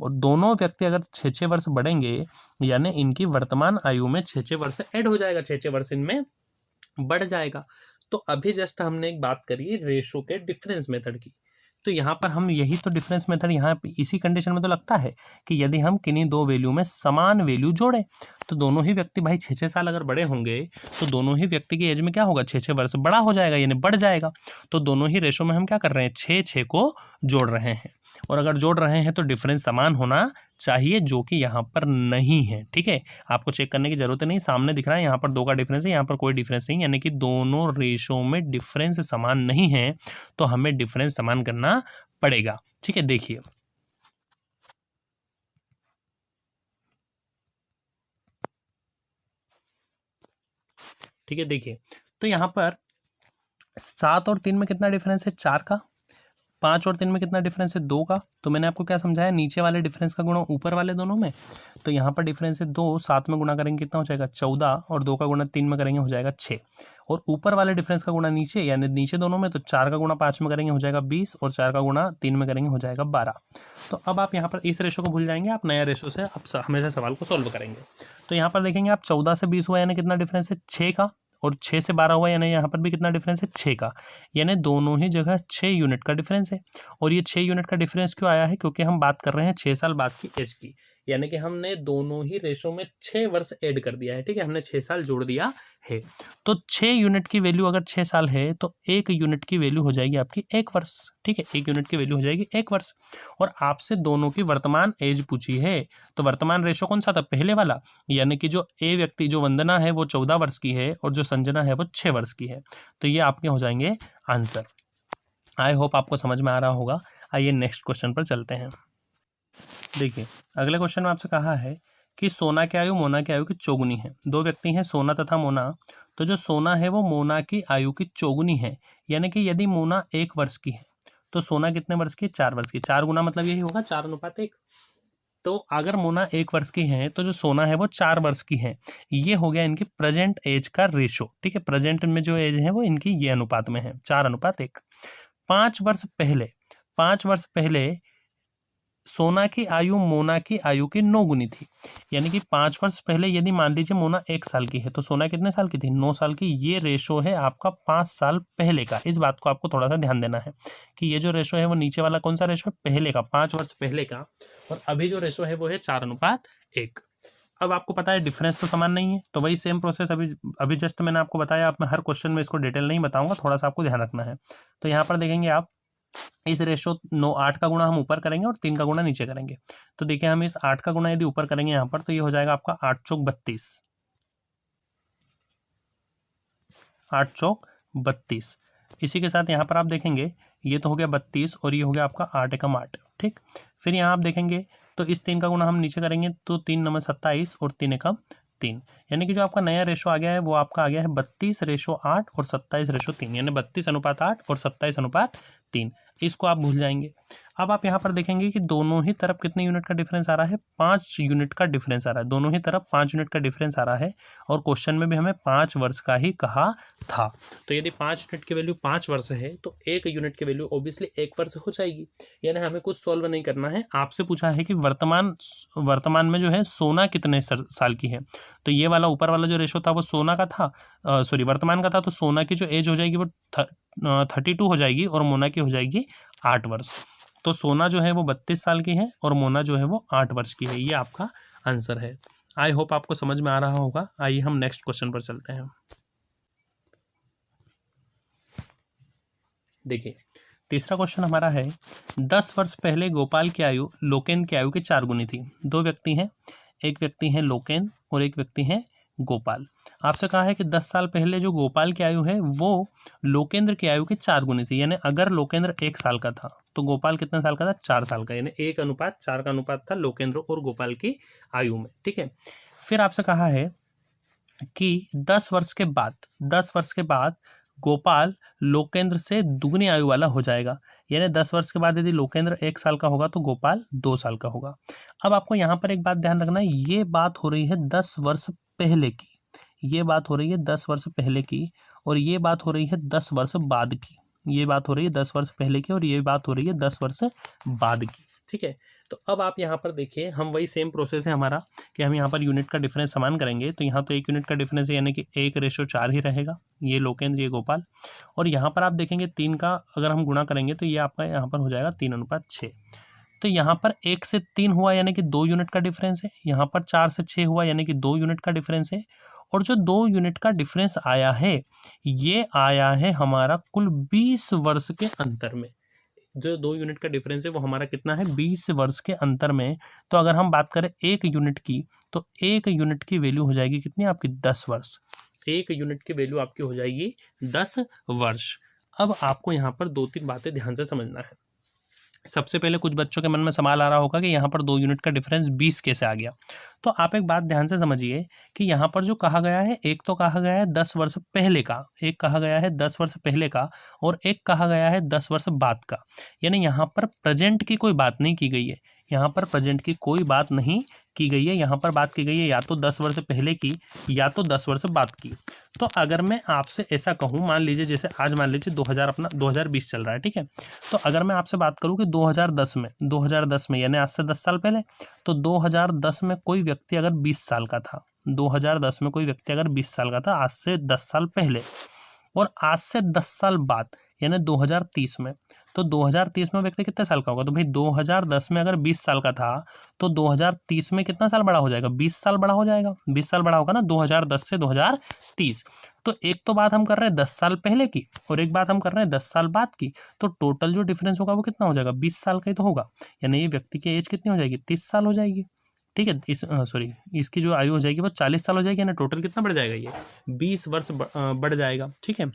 और दोनों व्यक्ति अगर 6-6 वर्ष बढ़ेंगे, यानी इनकी वर्तमान आयु में 6-6 वर्ष ऐड हो जाएगा, 6-6 वर्ष इनमें बढ़ जाएगा। तो अभी जस्ट हमने एक बात करी रेशो के डिफरेंस मेथड की, तो यहाँ पर हम यही तो डिफरेंस मेथड यहाँ इसी कंडीशन में तो लगता है कि यदि हम किन्हीं 2 वैल्यू में समान वैल्यू जोड़ें, तो दोनों ही व्यक्ति भाई 6-6 साल अगर बड़े होंगे तो दोनों ही व्यक्ति की एज में क्या होगा, 6-6 वर्ष बड़ा हो जाएगा, यानी बढ़ जाएगा। तो दोनों ही रेशो में हम क्या कर रहे हैं, 6-6 को जोड़ रहे हैं, और अगर जोड़ रहे हैं तो डिफरेंस समान होना चाहिए, जो कि यहाँ पर नहीं है, ठीक है। आपको चेक करने की जरूरत नहीं, सामने दिख रहा है यहाँ पर 2 का डिफरेंस है, यहाँ पर कोई डिफरेंस नहीं, यानी कि दोनों रेशो में डिफरेंस समान नहीं है, तो हमें डिफरेंस समान करना पड़ेगा, ठीक है। देखिए ठीक है, देखिए तो यहाँ पर 7 और 3 में कितना डिफरेंस है, 4 का। 5 और 3 में कितना डिफरेंस है, 2 का। तो मैंने आपको क्या समझाया, नीचे वाले डिफरेंस का गुणा ऊपर वाले दोनों में। तो यहाँ पर डिफरेंस है 2, 7 में गुणा करेंगे कितना हो जाएगा, 14, और 2 का गुणा 3 में करेंगे हो जाएगा 6। और ऊपर वाले डिफरेंस का गुणा नीचे, यानी नीचे दोनों में, तो 4 का गुणा 5 में करेंगे हो जाएगा 20, और 4 का गुणा 3 में करेंगे हो जाएगा 12। तो अब आप यहाँ पर इस रेशो को भूल जाएंगे, आप नया रेशो से आप हमेशा सवाल को सॉल्व करेंगे। तो यहाँ पर देखेंगे आप 14 से 20 हुआ, यानी कितना डिफरेंस है, 6 का, और 6 से 12 हुआ, यानी यहाँ पर भी कितना डिफरेंस है, 6 का, यानी दोनों ही जगह 6 यूनिट का डिफरेंस है। और ये 6 यूनिट का डिफरेंस क्यों आया है, क्योंकि हम बात कर रहे हैं 6 साल बाद की एज की, यानी कि हमने दोनों ही रेशो में 6 वर्ष ऐड कर दिया है, ठीक है, हमने 6 साल जोड़ दिया है। तो 6 यूनिट की वैल्यू अगर 6 साल है तो 1 यूनिट की वैल्यू हो जाएगी आपकी 1 वर्ष, ठीक है, 1 यूनिट की वैल्यू हो जाएगी 1 वर्ष। और आपसे दोनों की वर्तमान एज पूछी है, तो वर्तमान रेशो कौन सा था, पहले वाला, यानी कि जो ए व्यक्ति जो वंदना है वो 14 वर्ष की है, और जो संजना है वो 6 वर्ष की है। तो ये आपके हो जाएंगे आंसर। आई होप आपको समझ में आ रहा होगा। आइए नेक्स्ट क्वेश्चन पर चलते हैं। देखिए अगले क्वेश्चन में आपसे कहा है कि सोना की आयु मोना की आयु की चौगुनी है। 2 व्यक्ति हैं, सोना तथा मोना। तो जो सोना है वो मोना की आयु की चौगुनी है, यानी कि यदि मोना 1 वर्ष की है तो सोना कितने वर्ष की, 4 वर्ष की। 4 गुना मतलब यही होगा 4:1। तो अगर मोना 1 वर्ष की है तो जो सोना है वो 4 वर्ष की है। ये हो गया इनकी प्रेजेंट एज का रेशो, ठीक है। प्रेजेंट में जो एज है वो इनकी ये अनुपात में है, 4:1। 5 वर्ष पहले सोना की आयु मोना की आयु की 9 गुनी थी, यानी कि 5 वर्ष पहले यदि मान लीजिए मोना 1 साल की है तो सोना कितने साल की थी, 9 साल की। ये रेशो है आपका 5 साल पहले का। इस बात को आपको थोड़ा सा ध्यान देना है कि ये जो रेशो है वो नीचे वाला कौन सा रेशो है, पहले का, 5 वर्ष पहले का, और अभी जो रेशो है वो है 4:1। अब आपको पता है डिफरेंस तो समान नहीं है, तो वही सेम प्रोसेस अभी जस्ट मैंने आपको बताया। आप मैं हर क्वेश्चन में इसको डिटेल नहीं बताऊंगा, थोड़ा सा आपको ध्यान रखना है। तो यहाँ पर देखेंगे आप, इस रेशो 8 का गुणा हम ऊपर करेंगे और 3 का गुणा नीचे करेंगे। तो देखिए हम इस 8 का गुणा यदि ऊपर करेंगे यहाँ पर तो ये हो जाएगा आपका 8 चौक 32, 8 चौक 32। इसी के साथ यहाँ पर आप देखेंगे ये तो हो गया 32 और ये हो गया आपका 8 एकम 8। ठीक, फिर यहाँ आप देखेंगे तो इस 3 का गुणा हम नीचे करेंगे तो 3 नंबर 27 और 3 एकम 3, यानी कि जो आपका नया रेशो आ गया है वो आपका आ गया है 32:8 और 27:3, यानी 32:8 और 27:3। इसको आप भूल जाएंगे। अब आप यहाँ पर देखेंगे कि दोनों ही तरफ कितने यूनिट का डिफरेंस आ रहा है, 5 यूनिट का डिफरेंस आ रहा है। दोनों ही तरफ 5 यूनिट का डिफरेंस आ रहा है और क्वेश्चन में भी हमें 5 वर्ष का ही कहा था। तो यदि 5 यूनिट की वैल्यू 5 वर्ष है तो 1 यूनिट की वैल्यू ऑब्वियसली 1 वर्ष हो जाएगी। यानी हमें कुछ सॉल्व नहीं करना है। आपसे पूछा है कि वर्तमान में जो है सोना कितने साल की है, तो ये वाला ऊपर वाला जो रेशो था वो सोना का था, सॉरी वर्तमान का था, तो सोना की जो एज हो जाएगी वो 32 हो जाएगी और मोना की हो जाएगी 8 वर्ष। तो सोना जो है वो 32 साल की है और मोना जो है वो 8 वर्ष की है। ये आपका आंसर है। आई होप आपको समझ में आ रहा होगा। आइए हम नेक्स्ट क्वेश्चन पर चलते हैं। देखिए तीसरा क्वेश्चन हमारा है 10 वर्ष पहले गोपाल की आयु लोकेन की आयु के 4 गुनी थी। 2 व्यक्ति हैं, एक व्यक्ति है लोकेन और एक व्यक्ति है गोपाल। आपसे कहा है कि 10 साल पहले जो गोपाल की आयु है वो लोकेंद्र की आयु के 4 गुनी थी। यानी अगर लोकेंद्र 1 साल का था तो गोपाल कितने साल का था, 4 साल का, यानी 1:4 का अनुपात था लोकेंद्र और गोपाल की आयु में। ठीक है, फिर आपसे कहा है कि 10 वर्ष के बाद गोपाल लोकेंद्र से दुगनी आयु वाला हो जाएगा। यानी 10 वर्ष के बाद यदि लोकेंद्र 1 साल का होगा तो गोपाल 2 साल का होगा। अब आपको यहाँ पर एक बात ध्यान रखना है, ये बात हो रही है 10 वर्ष पहले की, ये बात हो रही है 10 वर्ष पहले की, और ये बात हो रही है 10 वर्ष बाद की। ये बात हो रही है 10 वर्ष पहले की और ये बात हो रही है 10 वर्ष बाद की। ठीक है, तो अब आप यहाँ पर देखिए, हम वही सेम प्रोसेस है हमारा कि हम यहाँ पर यूनिट का डिफरेंस समान करेंगे। तो यहाँ तो 1 यूनिट का डिफरेंस है, यानी कि 1:4 ही रहेगा, ये लोकेंद्र ये गोपाल। और यहाँ पर आप देखेंगे 3 का अगर हम गुणा करेंगे तो ये आपका यहाँ पर हो जाएगा 3:6। तो यहाँ पर 1 से 3 हुआ यानी कि 2 यूनिट का डिफरेंस है, यहाँ पर 4 से 6 हुआ यानी कि 2 यूनिट का डिफरेंस है। और जो 2 यूनिट का डिफरेंस आया है ये आया है हमारा कुल 20 वर्ष के अंतर में। जो 2 यूनिट का डिफरेंस है वो हमारा कितना है, 20 वर्ष के अंतर में। तो अगर हम बात करें 1 यूनिट की तो 1 यूनिट की वैल्यू हो जाएगी कितनी आपकी, 10 वर्ष। 1 यूनिट की वैल्यू आपकी हो जाएगी 10 वर्ष। अब आपको यहाँ पर 2-3 बातें ध्यान से समझना है। सबसे पहले कुछ बच्चों के मन में सवाल आ रहा होगा कि यहाँ पर 2 यूनिट का डिफरेंस 20 कैसे आ गया। तो आप एक बात ध्यान से समझिए कि यहाँ पर जो कहा गया है, एक तो कहा गया है 10 वर्ष पहले का, एक कहा गया है 10 वर्ष पहले का, और एक कहा गया है 10 वर्ष बाद का। यानी यहाँ पर प्रेजेंट की कोई बात नहीं की गई है, यहाँ पर प्रेजेंट की कोई बात नहीं की गई है। यहाँ पर बात की गई है या तो 10 वर्ष पहले की या तो 10 वर्ष बाद की। तो अगर मैं आपसे ऐसा कहूँ, मान लीजिए जैसे आज मान लीजिए 2020 चल रहा है, ठीक है, तो अगर मैं आपसे बात करूँ कि 2010 में यानी आज से 10 साल पहले, तो 2010 में कोई व्यक्ति अगर 20 साल का था, 2010 में कोई व्यक्ति अगर 20 साल का था आज से 10 साल पहले, और आज से 10 साल बाद यानी 2030 में, तो 2030 में व्यक्ति कितने साल का होगा, तो भाई 2010 में अगर 20 साल का था तो 2030 में कितना साल बड़ा हो जाएगा, 20 साल बड़ा हो जाएगा, 20 साल बड़ा होगा ना 2010 से 2030। तो एक तो बात हम कर रहे हैं 10 साल पहले की और एक बात हम कर रहे हैं 10 साल बाद की। तो टोटल जो डिफरेंस होगा वो कितना हो जाएगा, 20 साल का ही तो होगा। यानी ये व्यक्ति की एज कितनी हो जाएगी, 30 साल हो जाएगी। ठीक है, इसकी जो आयु हो जाएगी वो 40 साल हो जाएगी। यानी टोटल कितना बढ़ जाएगा, ये 20 वर्ष बढ़ जाएगा। ठीक है,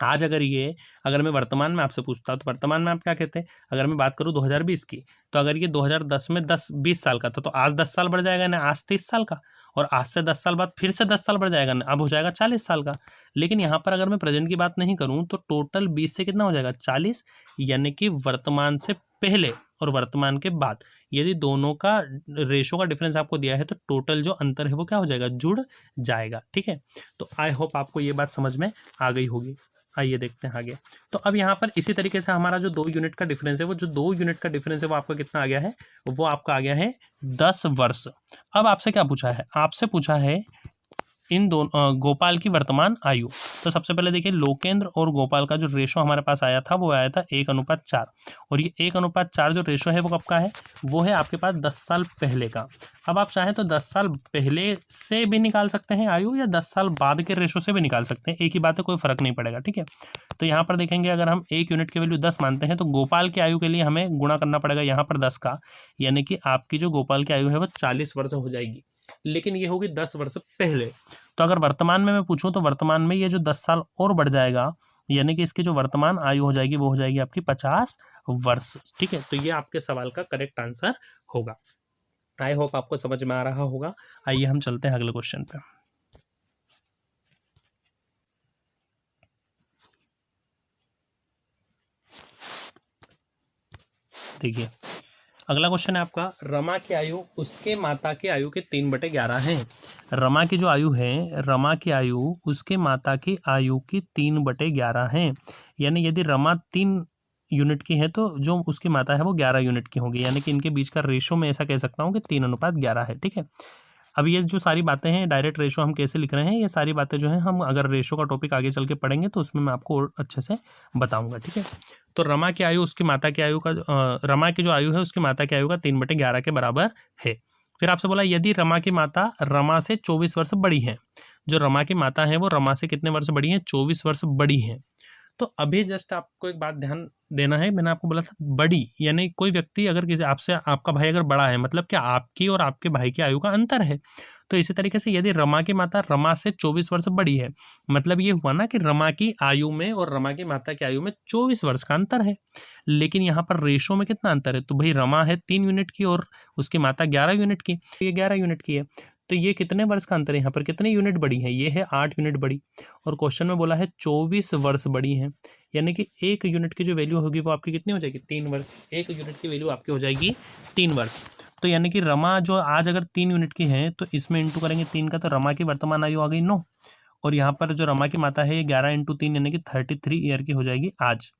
आज अगर मैं वर्तमान में आपसे पूछता तो वर्तमान में आप क्या कहते हैं, अगर मैं बात करूं 2020 की, तो अगर ये 2010 में 20 साल का था तो आज 10 साल बढ़ जाएगा ना, आज 30 साल का, और आज से 10 साल बाद फिर से 10 साल बढ़ जाएगा ना, अब हो जाएगा 40 साल का। लेकिन यहाँ पर अगर मैं प्रेजेंट की बात नहीं करूँ तो टोटल 20 से कितना हो जाएगा, 40, यानी कि वर्तमान से पहले और वर्तमान के बाद यदि दोनों का रेशो का डिफरेंस आपको दिया है तो टोटल जो अंतर है वो क्या हो जाएगा, जुड़ जाएगा। ठीक है, तो आई होप आपको ये बात समझ में आ गई होगी। आइए देखते हैं आगे। तो अब यहाँ पर इसी तरीके से हमारा जो 2 यूनिट का डिफरेंस है, वो जो 2 यूनिट का डिफरेंस है वो आपका कितना आ गया है, वो आपका आ गया है 10 वर्ष। अब आपसे क्या पूछा है, आपसे पूछा है इन दोनों गोपाल की वर्तमान आयु। तो सबसे पहले देखिए लोकेंद्र और गोपाल का जो रेशो हमारे पास आया था वो आया था 1:4, और ये 1:4 जो रेशो है वो कब का है, वो है आपके पास 10 साल पहले का। अब आप चाहें तो 10 साल पहले से भी निकाल सकते हैं आयु, या 10 साल बाद के रेशो से भी निकाल सकते हैं, एक ही बात है, कोई फर्क नहीं पड़ेगा। ठीक है, तो यहाँ पर देखेंगे अगर हम 1 यूनिट की वैल्यू 10 मानते हैं तो गोपाल की आयु के लिए हमें गुणा करना पड़ेगा यहाँ पर 10 का, यानी कि आपकी जो गोपाल की आयु है वो 40 वर्ष हो जाएगी। लेकिन ये होगी 10 वर्ष पहले। तो अगर वर्तमान में मैं पूछूं तो वर्तमान में ये जो 10 साल और बढ़ जाएगा, यानी कि इसकी जो वर्तमान आयु हो जाएगी वो हो जाएगी आपकी 50 वर्ष। ठीक है, तो ये आपके सवाल का करेक्ट आंसर होगा। आई होप आपको समझ में आ रहा होगा। आइए हम चलते हैं अगले क्वेश्चन पे। देखिए अगला क्वेश्चन है आपका, रमा की आयु उसके माता की आयु के 3/11 है। रमा की जो आयु है, रमा की आयु उसके माता की आयु की 3/11 है। यानी यदि रमा 3 यूनिट की है तो जो उसकी माता है वो 11 यूनिट की होगी। यानी कि इनके बीच का रेशो में ऐसा कह सकता हूँ कि 3:11 है। ठीक है, अब ये जो सारी बातें हैं, डायरेक्ट रेशो हम कैसे लिख रहे हैं, ये सारी बातें जो हैं हम अगर रेशो का टॉपिक आगे चल के पढ़ेंगे तो उसमें मैं आपको और अच्छे से बताऊंगा। ठीक है, तो रमा की आयु उसकी माता की आयु का रमा की जो आयु है उसकी माता की आयु का 3/11 के बराबर है। फिर आपसे बोला यदि रमा की माता रमा से 24 वर्ष बड़ी है। जो रमा की माता है वो रमा से कितने वर्ष बड़ी है? 24 वर्ष बड़ी है। तो अभी जस्ट आपको एक बात ध्यान देना है, मैंने आपको बोला था बड़ी, यानी कोई व्यक्ति अगर किसी आपसे, आपका भाई अगर बड़ा है मतलब क्या आपकी और आपके भाई की आयु का अंतर है। तो इसी तरीके से यदि रमा की माता रमा से 24 वर्ष बड़ी है, मतलब ये हुआ ना कि रमा की आयु में और रमा की माता की आयु में 24 वर्ष का अंतर है। लेकिन यहाँ पर रेशो में कितना अंतर है? तो भाई रमा है 3 यूनिट की और उसकी माता 11 यूनिट की, ये 11 यूनिट की है। तो ये कितने वर्ष का अंतर है? यहाँ पर कितने यूनिट बड़ी है? ये है 8 यूनिट बड़ी, और क्वेश्चन में बोला है 24 वर्ष बड़ी है। यानी कि 1 यूनिट की जो वैल्यू होगी वो आपकी कितनी हो जाएगी? 3 वर्ष। 1 यूनिट की वैल्यू आपकी हो जाएगी 3 वर्ष। तो यानी कि रमा जो आज अगर 3 यूनिट की है तो इसमें इंटू करेंगे 3 का, तो रमा की वर्तमान आयु आ गई 9, और यहाँ पर जो रमा की माता है ये 11 × 3 यानी कि 33 ईयर की हो जाएगी आज।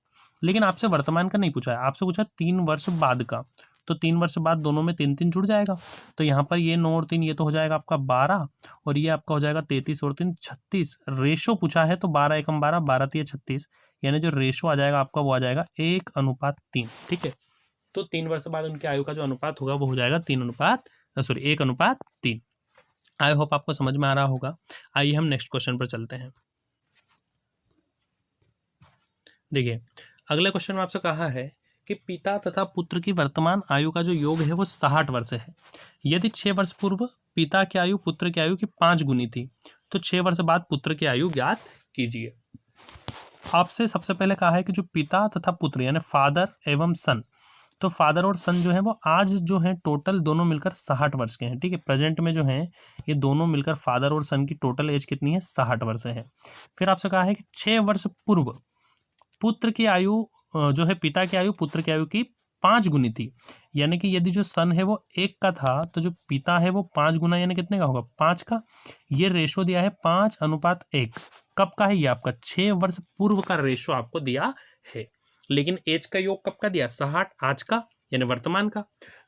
लेकिन आपसे वर्तमान का नहीं पूछा है, आपसे पूछा 3 वर्ष बाद का। तो 3 वर्ष बाद दोनों में 3 जुड़ जाएगा। तो यहाँ पर ये 9 और 3 ये तो हो जाएगा आपका 12, और ये आपका हो जाएगा 33 और 3 36। रेशो पूछा है तो 12 एकम 12, 12 3 36, यानी जो रेशो आ जाएगा आपका वो आ जाएगा 1:3। ठीक है, तो 3 वर्ष बाद उनकी आयु का जो अनुपात होगा वो हो जाएगा 1:3। आई होप आपको समझ में आ रहा होगा। आइए हम नेक्स्ट क्वेश्चन पर चलते हैं। देखिए अगले क्वेश्चन में आपसे कहा है कि पिता तथा पुत्र की वर्तमान आयु का जो योग है वो 60 वर्ष है। यदि 6 वर्ष पूर्व पिता की आयु पुत्र की आयु की 5 गुनी थी तो 6 वर्ष बाद पुत्र की आयु ज्ञात कीजिए। आपसे सबसे पहले कहा है कि जो पिता तथा पुत्र यानी फादर एवं सन, तो फादर और सन जो है वो आज जो है टोटल दोनों मिलकर 60 वर्ष के हैं। ठीक है, प्रेजेंट में जो है ये दोनों मिलकर फादर और सन की टोटल एज कितनी है? 60 वर्ष है। फिर आपसे कहा है कि 6 वर्ष पूर्व पुत्र की आयु जो है पिता की आयु पुत्र की आयु की 5 गुनी थी। यानी कि यदि जो सन है वो 1 का था तो जो पिता है वो 5 गुना यानी कितने का होगा? 5 का। ये रेशो दिया है 5:1। कब का है ये? आपका 6 वर्ष पूर्व का रेशो आपको दिया है। लेकिन एज का योग कब का दिया? 60 आज का यानी वर्तमान का।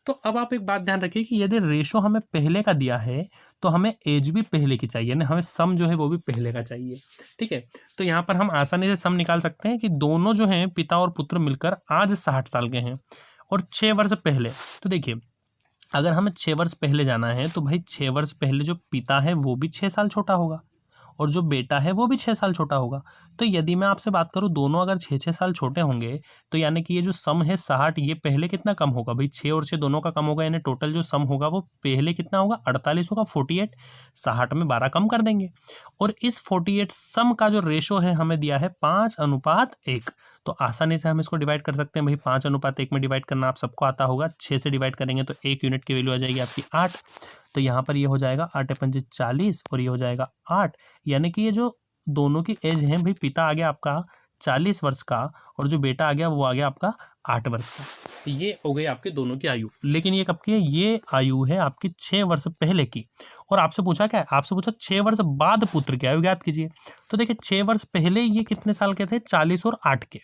तो अब आप एक बात ध्यान रखिए कि यदि रेशो हमें पहले का दिया है तो हमें एज भी पहले की चाहिए, यानी हमें सम जो है वो भी पहले का चाहिए। ठीक है, तो यहाँ पर हम आसानी से सम निकाल सकते हैं कि दोनों जो हैं पिता और पुत्र मिलकर आज 60 साल के हैं और 6 वर्ष पहले। तो देखिए अगर हमें 6 वर्ष पहले जाना है तो भाई 6 वर्ष पहले जो पिता है वो भी 6 साल छोटा होगा और जो बेटा है वो भी 6 साल छोटा होगा। तो यदि मैं आपसे बात करूं दोनों अगर 6-6 साल छोटे होंगे तो यानी कि ये जो सम है 60, ये पहले कितना कम होगा? भाई 6 और 6 दोनों का कम होगा, यानी टोटल जो सम होगा वो पहले कितना होगा? 48 होगा। 48 60 में 12 कम कर देंगे, और इस 48 सम का जो रेशो है हमें दिया है 5:1। तो आसानी से हम इसको डिवाइड कर सकते हैं। भाई 5:1 में डिवाइड करना आप सबको आता होगा। 6 से डिवाइड करेंगे तो 1 यूनिट की वैल्यू आ जाएगी आपकी 8। तो यहाँ पर ये हो जाएगा 8×5 40 और ये हो जाएगा 8। यानी कि ये जो दोनों की एज है भाई पिता आ गया आपका 40 वर्ष का और जो बेटा आ गया वो आ गया आपका 8 वर्ष का। तो ये हो गई आपकी दोनों की आयु। लेकिन ये कब की है? ये आयु है आपकी 6 वर्ष पहले की। और आपसे पूछा क्या है? आपसे पूछा 6 वर्ष बाद पुत्र की आयु ज्ञात कीजिए। तो देखिए 6 वर्ष पहले ये कितने साल के थे? 40 और 8 के।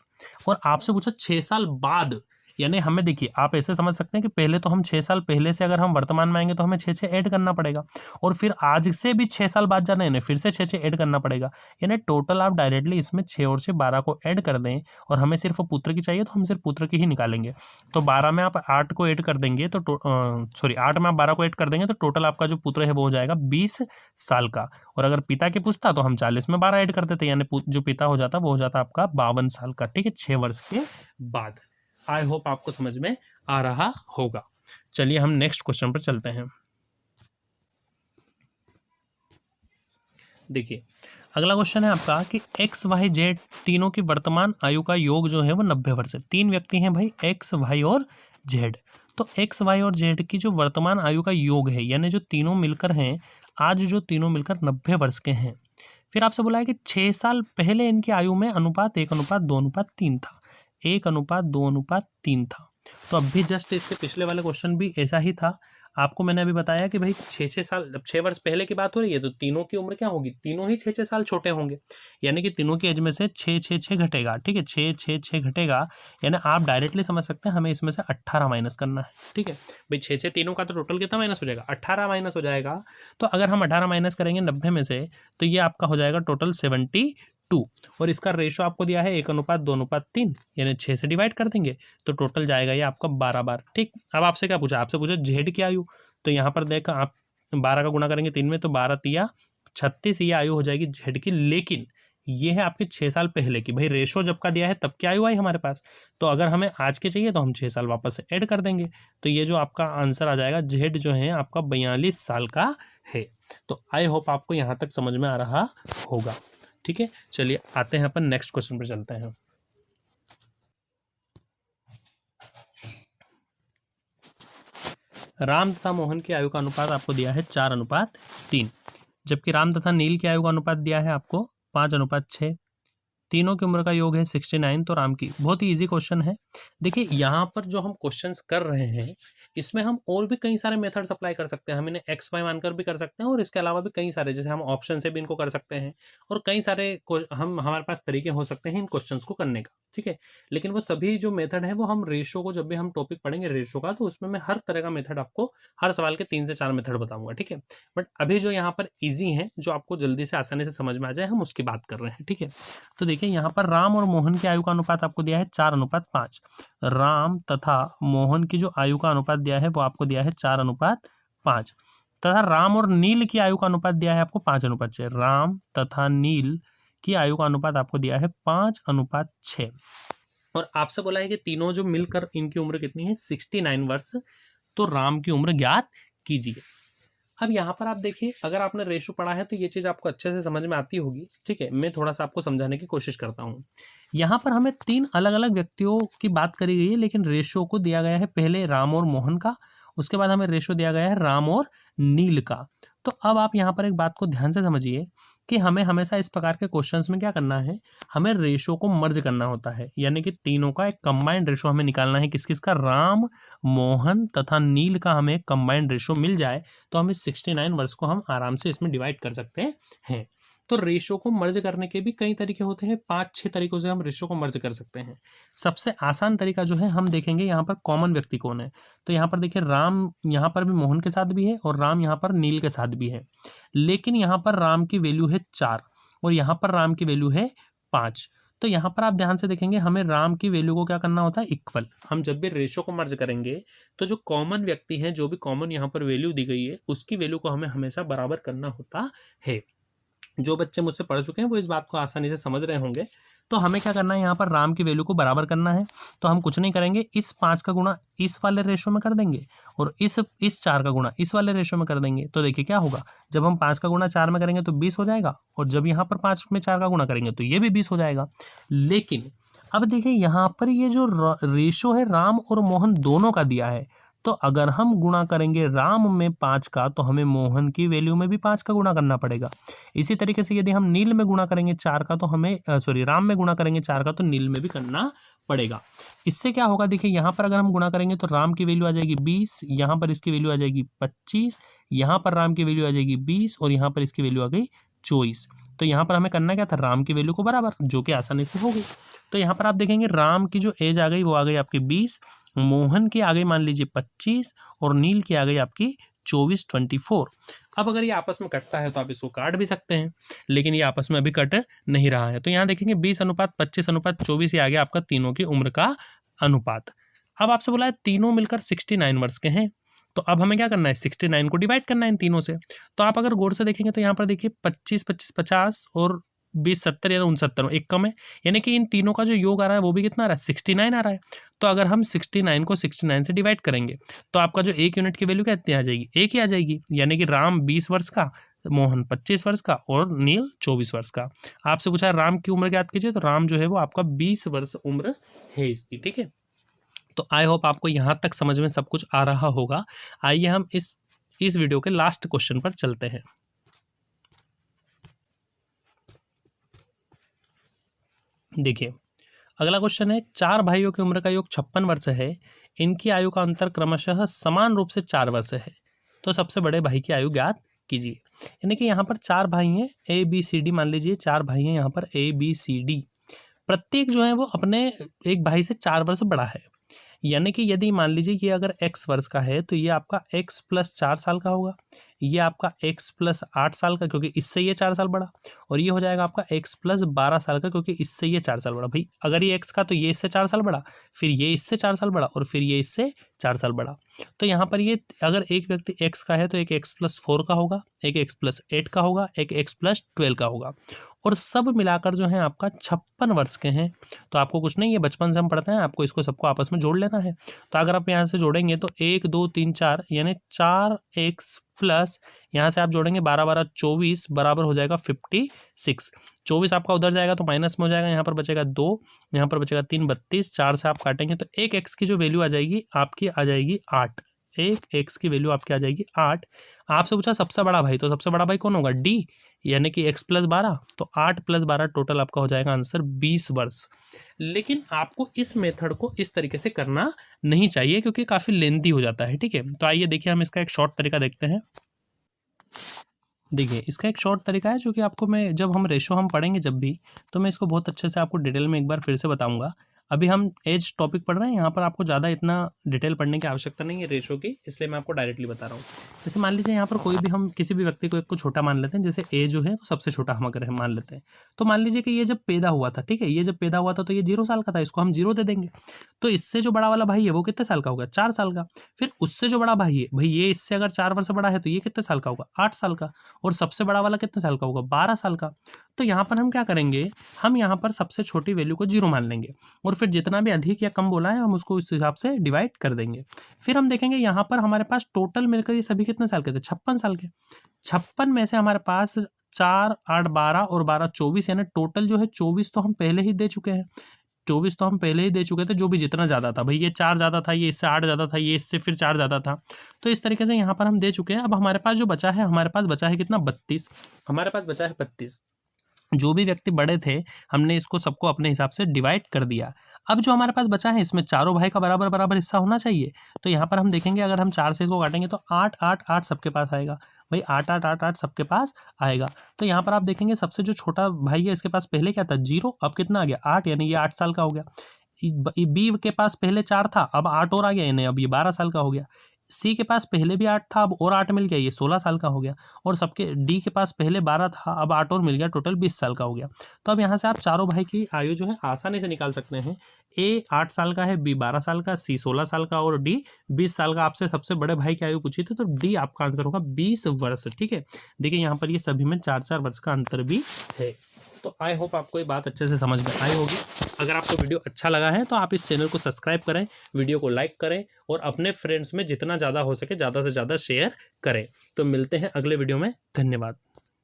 और आपसे पूछा 6 साल बाद, यानी हमें देखिए आप ऐसे समझ सकते हैं कि पहले तो हम 6 साल पहले से अगर हम वर्तमान में आएंगे तो हमें 6 ऐड करना पड़ेगा, और फिर आज से भी 6 साल बाद जाना है फिर से 6 ऐड करना पड़ेगा। यानी टोटल आप डायरेक्टली इसमें 6 और 6 12 को ऐड कर दें, और हमें सिर्फ पुत्र की चाहिए तो हम सिर्फ पुत्र की ही निकालेंगे। तो 12 में आप 8 को ऐड कर देंगे तो 8 में आप 12 को ऐड कर देंगे तो टोटल आपका जो पुत्र है वो हो जाएगा 20 साल का। और अगर पिता की पूछता तो हम 40 में 12 ऐड कर देते, यानी जो पिता हो जाता वो हो जाता आपका 52 साल का। ठीक है, 6 वर्ष के बाद। आई होप आपको समझ में आ रहा होगा। चलिए हम नेक्स्ट क्वेश्चन पर चलते हैं। देखिए अगला क्वेश्चन है आपका कि एक्स वाई जेड तीनों की वर्तमान आयु का योग जो है वो 90 वर्ष है। 3 व्यक्ति हैं भाई, एक्स वाई और जेड। तो एक्स वाई और जेड की जो वर्तमान आयु का योग है, यानी जो तीनों मिलकर हैं, आज जो तीनों मिलकर 90 वर्ष के हैं। फिर आपसे बोला है कि 6 साल पहले इनकी आयु में अनुपात 1:2:3 था। 1:2:3 था। तो अब भी जस्ट इसके पिछले वाले क्वेश्चन भी ऐसा ही था। आपको मैंने अभी बताया कि भाई 6 साल, जब 6 वर्ष पहले की बात हो रही है तो तीनों की उम्र क्या होगी, तीनों ही 6 साल छोटे होंगे, यानी कि तीनों की एज में से 6 घटेगा। ठीक है, 6 घटेगा, यानी आप डायरेक्टली समझ सकते हैं हमें इसमें से 18 माइनस करना है। ठीक है भाई, 6 तीनों का तो टोटल कितना माइनस हो जाएगा, 18 माइनस हो जाएगा। तो अगर हम 18 माइनस करेंगे 90 में से, तो ये आपका हो जाएगा टोटल 72, और इसका रेशो आपको दिया है 1:2:3, यानी 6 से डिवाइड कर देंगे तो टोटल जाएगा ये आपका 12 बार। ठीक, अब आपसे क्या पूछा, आपसे पूछा जेड की आयु। तो यहाँ पर देखा आप 12 का गुणा करेंगे 3 में, तो 12 तिया 36 ये आयु हो जाएगी जेड की। लेकिन ये है आपके 6 साल पहले की। भाई रेशो जब का दिया है तब क्या आयु आई हमारे पास, तो अगर हमें आज के चाहिए तो हम 6 साल वापस से ऐड कर देंगे। तो ये जो आपका आंसर आ जाएगा जेड जो है आपका 42 साल का है। तो आई होप आपको यहाँ तक समझ में आ रहा होगा। ठीक है, चलिए आते हैं अपन नेक्स्ट क्वेश्चन पर चलते हैं। राम तथा मोहन की आयु का अनुपात आपको दिया है 4:3, जबकि राम तथा नील की आयु का अनुपात दिया है आपको 5:6। तीनों की उम्र का योग है 69। तो राम की, बहुत ही इजी क्वेश्चन है। देखिए यहाँ पर जो हम क्वेश्चंस कर रहे हैं इसमें हम और भी कई सारे मेथड्स अप्लाई कर सकते हैं। हम इन्हें एक्स वाई मानकर भी कर सकते हैं, और इसके अलावा भी कई सारे, जैसे हम ऑप्शन से भी इनको कर सकते हैं, और कई सारे हमारे पास तरीके हो सकते हैं इन क्वेश्चंस को करने का। ठीक है, लेकिन वो सभी जो मेथड है वो हम रेशो को, जब भी हम टॉपिक पढ़ेंगे रेशो का, तो उसमें मैं हर तरह का मेथड आपको हर सवाल के 3 से 4 मेथड बताऊंगा। ठीक है, बट अभी जो यहाँ पर ईजी है, जो आपको जल्दी से आसानी से समझ में आ जाए, हम उसकी बात कर रहे हैं। ठीक है, तो देखिए यहाँ पर राम और मोहन की आयु का अनुपात आपको दिया है 4:5। राम तथा मोहन की जो आयु का अनुपात दिया है वो आपको दिया है 4:5, तथा राम और नील की आयु का अनुपात दिया है आपको 5:6। राम तथा नील की आयु का अनुपात आपको दिया है 5:6, और आपसे बोला है कि तीनों जो मिलकर इनकी उम्र कितनी है, 69 वर्ष। तो राम की उम्र ज्ञात कीजिए। अब यहाँ पर आप देखिए, अगर आपने रेशो पढ़ा है तो ये चीज़ आपको अच्छे से समझ में आती होगी। ठीक है, मैं थोड़ा सा आपको समझाने की कोशिश करता हूँ। यहाँ पर हमें 3 अलग अलग व्यक्तियों की बात करी गई है, लेकिन रेशो को दिया गया है पहले राम और मोहन का, उसके बाद हमें रेशो दिया गया है राम और नील का। तो अब आप यहाँ पर एक बात को ध्यान से समझिए कि हमें हमेशा इस प्रकार के क्वेश्चंस में क्या करना है, हमें रेशो को मर्ज करना होता है, यानी कि तीनों का एक कंबाइंड रेशो हमें निकालना है। किस किस का, राम, मोहन तथा नील का हमें कंबाइंड रेशो मिल जाए तो हम इस 69 वर्ष को हम आराम से इसमें डिवाइड कर सकते हैं। तो रेशो को मर्ज करने के भी कई तरीके होते हैं, 5-6 तरीकों से हम रेशो को मर्ज कर सकते हैं। सबसे आसान तरीका जो है, हम देखेंगे यहाँ पर कॉमन व्यक्ति कौन है। तो यहाँ पर देखिए, राम यहाँ पर भी मोहन के साथ भी है और राम यहाँ पर नील के साथ भी है, लेकिन यहाँ पर राम की वैल्यू है 4 और यहाँ पर राम की वैल्यू है 5। तो यहाँ पर आप ध्यान से देखेंगे, हमें राम की वैल्यू को क्या करना होता है, इक्वल। हम जब भी रेशो को मर्ज करेंगे तो जो कॉमन व्यक्ति है, जो भी कॉमन यहाँ पर वैल्यू दी गई है, उसकी वैल्यू को हमें हमेशा बराबर करना होता है। जो बच्चे मुझसे पढ़ चुके हैं वो इस बात को आसानी से समझ रहे होंगे। तो हमें क्या करना है, यहाँ पर राम की वैल्यू को बराबर करना है। तो हम कुछ नहीं करेंगे, इस 5 का गुणा इस वाले रेशो में कर देंगे और इस 4 का गुणा इस वाले रेशो में कर देंगे। तो देखिए क्या होगा, जब हम 5 का गुणा 4 में करेंगे तो 20 हो जाएगा, और जब यहाँ पर 5 में 4 का गुणा करेंगे तो ये भी 20 हो जाएगा। लेकिन अब देखिए यहाँ पर ये जो रेशो है राम और मोहन दोनों का दिया है, तो अगर हम गुणा करेंगे राम में 5 का तो हमें मोहन की वैल्यू में भी 5 का गुणा करना पड़ेगा। इसी तरीके से यदि हम नील में गुणा करेंगे 4 का तो हमें राम में गुणा करेंगे 4 का तो नील में भी करना पड़ेगा। इससे क्या होगा, देखिए यहाँ पर अगर हम गुणा करेंगे तो राम की वैल्यू आ जाएगी 20, यहाँ पर इसकी वैल्यू आ जाएगी 25, यहाँ पर राम की वैल्यू आ जाएगी 20 और यहाँ पर इसकी वैल्यू आ गई 24। तो यहाँ पर हमें करना क्या था, राम की वैल्यू को बराबर, जो कि आसानी से हो गई। तो यहाँ पर आप देखेंगे राम की जो एज आ गई वो आ गई आपकी 20, मोहन की आ गई मान लीजिए 25 और नील की आ गई आपकी 24। अब अगर ये आपस में कटता है तो आप इसको काट भी सकते हैं, लेकिन ये आपस में अभी कट नहीं रहा है। तो यहाँ देखेंगे 20:25:24 ये आ गया आपका तीनों की उम्र का अनुपात। अब आपसे बोला है तीनों मिलकर 69 वर्ष के हैं, तो अब हमें क्या करना है, 69 को डिवाइड करना है इन तीनों से। तो आप अगर गौर से देखेंगे तो यहाँ पर देखिए 25 50 और 20 70 यानी 69, एक कम है, यानी कि इन तीनों का जो योग आ रहा है वो भी कितना आ रहा है, 69 आ रहा है। तो अगर हम 69 को 69 से डिवाइड करेंगे तो आपका जो एक यूनिट की वैल्यू कितनी आ जाएगी, एक ही आ जाएगी, यानी कि राम 20 वर्ष का, मोहन 25 वर्ष का और नील 24 वर्ष का। आपसे पूछा है राम की उम्र ज्ञात कीजिए, तो राम जो है वो आपका 20 वर्ष उम्र है इसकी, ठीक है। तो आई होप आपको यहाँ तक समझ में सब कुछ आ रहा होगा। आइए हम इस वीडियो के लास्ट क्वेश्चन पर चलते हैं। देखिए अगला क्वेश्चन है, 4 भाइयों की उम्र का योग 56 वर्ष है, इनकी आयु का अंतर क्रमशः समान रूप से 4 वर्ष है, तो सबसे बड़े भाई की आयु ज्ञात कीजिए। यानी कि यहाँ पर 4 भाई हैं, ए बी सी डी, मान लीजिए 4 भाई हैं यहाँ पर ए बी सी डी, प्रत्येक जो है वो अपने एक भाई से 4 वर्ष बड़ा है। यानी कि यदि मान लीजिए कि अगर x वर्ष का है तो ये आपका x प्लस 4 साल का होगा, ये आपका x प्लस 8 साल का क्योंकि इससे ये 4 साल बड़ा, और ये हो जाएगा आपका x प्लस 12 साल का क्योंकि इससे ये 4 साल बड़ा। भाई अगर ये x का तो ये इससे 4 साल बड़ा, फिर ये इससे 4 साल बड़ा, और फिर ये इससे 4 साल बड़ा। तो यहाँ पर ये अगर एक व्यक्ति x का है तो एक x प्लस 4 का होगा, एक x प्लस 8 का होगा, एक x प्लस 12 का होगा, और सब मिलाकर जो है आपका 56 वर्ष के हैं। तो आपको कुछ नहीं, ये बचपन से हम पढ़ते हैं, आपको इसको सबको आपस में जोड़ लेना है। तो अगर आप यहाँ से जोड़ेंगे तो 1 2 3 4 यानी 4x प्लस यहाँ से आप जोड़ेंगे 12 12 24 बराबर हो जाएगा 56। 24 आपका उधर जाएगा तो माइनस में हो जाएगा, यहाँ पर बचेगा 2, यहाँ पर बचेगा 3 32, 4 से आप काटेंगे तो एक x की जो वैल्यू आ जाएगी आपकी आ जाएगी 8। एक x की वैल्यू आपकी आ जाएगी 8। आपसे पूछा सबसे बड़ा भाई, तो सबसे बड़ा भाई कौन होगा, d, यानी कि x प्लस 12, तो 8 प्लस 12 टोटल आपका हो जाएगा आंसर 20 वर्ष। लेकिन आपको इस मेथड को इस तरीके से करना नहीं चाहिए क्योंकि काफ़ी लेंथी हो जाता है, ठीक है। तो आइए देखिए हम इसका एक शॉर्ट तरीका देखते हैं। देखिए इसका एक शॉर्ट तरीका है जो कि आपको मैं जब हम रेशो हम पढ़ेंगे जब भी, तो मैं इसको बहुत अच्छे से आपको डिटेल में एक बार फिर से बताऊंगा। अभी हम एज टॉपिक पढ़ रहे हैं, यहाँ पर आपको ज़्यादा इतना डिटेल पढ़ने की आवश्यकता नहीं है रेशो की, इसलिए मैं आपको डायरेक्टली बता रहा हूँ। जैसे मान लीजिए यहाँ पर कोई भी हम किसी भी व्यक्ति को एक को छोटा मान लेते हैं, जैसे ए जो है वो सबसे छोटा हम अगर मान लेते हैं, तो मान लीजिए कि ये जब पैदा हुआ था, ठीक है, ये जब पैदा हुआ था तो ये 0 साल का था, इसको हम 0 दे देंगे। तो इससे जो बड़ा वाला भाई है वो कितने साल का होगा, 4 साल का। फिर उससे जो बड़ा भाई है, भाई ये इससे अगर 4 वर्ष बड़ा है तो ये कितने साल का होगा, 8 साल का, और सबसे बड़ा वाला कितने साल का होगा, 12 साल का। तो यहाँ पर हम क्या करेंगे, हम यहाँ पर सबसे छोटी वैल्यू को 0 मान लेंगे, और फिर जितना भी अधिक या कम बोला है हम उसको इस हिसाब से डिवाइड कर देंगे। फिर हम देखेंगे यहाँ पर हमारे पास टोटल मिलकर ये सभी कितने साल के थे, 56 साल के। 56 में से हमारे पास 4 8 12 और 12 24, यानी टोटल जो है 24 तो हम पहले ही दे चुके हैं। 24 तो हम पहले ही दे चुके थे, जो भी जितना ज़्यादा था, भाई ये 4 ज़्यादा था, ये इससे 8 ज़्यादा था, ये इससे फिर 4 ज़्यादा था, तो इस तरीके से यहाँ पर हम दे चुके हैं। अब हमारे पास जो बचा है, हमारे पास बचा है कितना, 32, हमारे पास बचा है 32। जो भी व्यक्ति बड़े थे हमने इसको सबको अपने हिसाब से डिवाइड कर दिया। अब जो हमारे पास बचा है इसमें चारों भाई का बराबर बराबर हिस्सा होना चाहिए। तो यहाँ पर हम देखेंगे अगर हम 4 से इसको काटेंगे तो 8 8 8 सबके पास आएगा, भाई 8 8 8 8 सबके पास आएगा। तो यहाँ पर आप देखेंगे सबसे जो छोटा भाई है इसके पास पहले क्या था, 0, अब कितना आ गया, 8, यानी ये 8 साल का हो गया। बी के पास पहले 4 था, अब 8 और आ गया, यानी अब ये 12 साल का हो गया। सी के पास पहले भी 8 था, अब और 8 मिल गया, ये 16 साल का हो गया। और सबके डी के पास पहले 12 था, अब 8 और मिल गया, टोटल 20 साल का हो गया। तो अब यहाँ से आप चारों भाई की आयु जो है आसानी से निकाल सकते हैं। ए 8 साल का है, बी 12 साल का, सी 16 साल का और डी 20 साल का। आपसे सबसे बड़े भाई की आयु पूछी थी तो डी आपका आंसर होगा 20 वर्ष, ठीक है। देखिए यहाँ पर ये सभी में 4-4 वर्ष का अंतर भी है। तो आई होप आपको ये बात अच्छे से समझ में आई होगी। अगर आपको वीडियो अच्छा लगा है तो आप इस चैनल को सब्सक्राइब करें, वीडियो को लाइक करें और अपने फ्रेंड्स में जितना ज़्यादा हो सके ज़्यादा से ज़्यादा शेयर करें। तो मिलते हैं अगले वीडियो में, धन्यवाद।